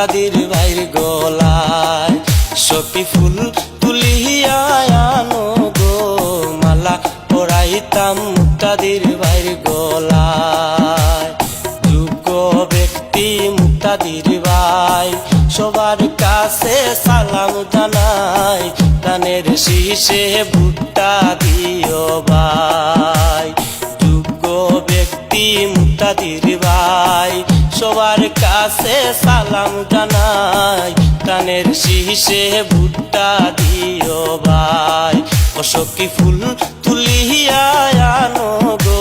মুক্তাদির ভাইর গলায় সখী ফুল তুলিয়া আনো গো মালা পরাইতাম মুক্তাদির ভাইর গলায়। যোগ্য ব্যক্তি মুক্তাদির ভাই সবার কাছে সালাম জানাই, কানের শীষে ভুট্টা দিও ভাই। যোগ্য ব্যক্তি মুক্তাদির ভাই সবার কাছে সালাম জানাই, কানের শীষে ভুট্টা দিও ভাই। ও সখী ফুল তুলিয়া আনো গো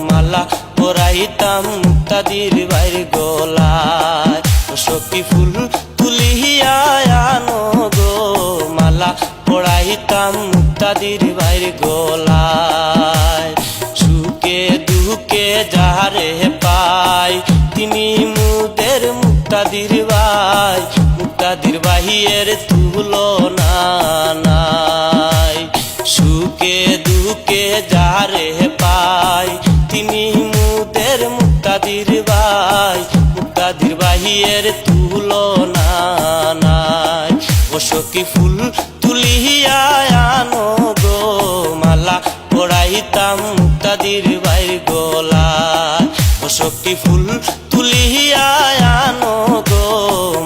মালা পরাইতাম মুক্তাদির ভাইর গলায়। ও সখী ফুল তুলিয়া আনো গো মালা পরাইতাম মুক্তাদির ভাইর গলায়। সুখে দুঃখে যাহারে পাই তিনি মুদের মুক্তাদির ভাই, মুক্তাদির ভাইয়ের তুলনা নাই। সুখে দুঃখে যাহারে পাই তিনি মুদের মুক্তাদির ভাই, মুক্তাদির ভাইয়ের তুলনা নাই। ও সখী ফুল তুলিয়া আনো গো মালা পরাইতাম মুক্তাদির ভাইর গলায়। ও সখী ফুল তুলিয়া আনো গো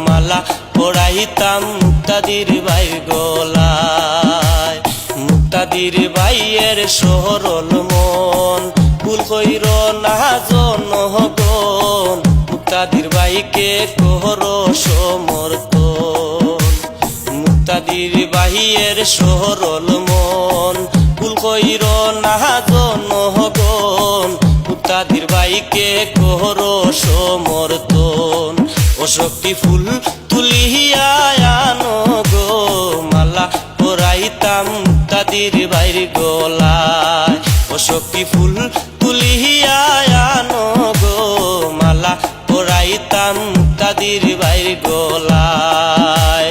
মালা পরাইতাম মুক্তাদির ভাইর গলায়। মুক্তাদির ভাইয়ের সরল মন ভুল কইর না জনগণ, মুক্তাদির ভাইকে করো সমর্থন। মুক্তাদির ভাইয়ের সরল মন ভুল কইর না জনগণ, মুক্তাদির ভাইকে করো সমর্থন। ও সখী ফুল তুলিয়া আনো গো মালা পরাইতাম মুক্তাদির ভাইর গলায়। ও সখী ফুল তুলিয়া আনো গো মালা পরাইতাম মুক্তাদির ভাইর গলায়।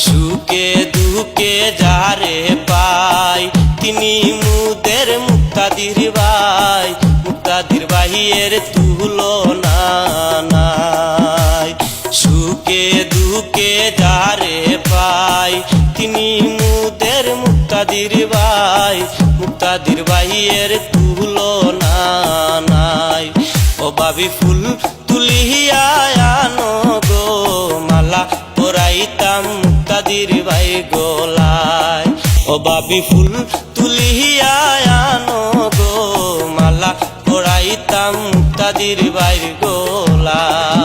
সুখে দুঃখে যারে পাই তিনি মুদের মুক্তাদির ভাই, মুক্তাদির ভাইয়ের তুলনা নাই। সুখে দুঃখে যারে পাই তিনি মুদের মুক্তাদির ভাই, মুক্তাদির ভাইয়ের তুলনা নাই। ও বাবি ফুল তুলিয়া আনো গো মালা পরাইতাম মুক্তাদির ভাইর গলায়। ও বাবি ফুল তুলিয়া আনো গো মালা পরাইতাম মুক্তাদির ভাইর গলায়।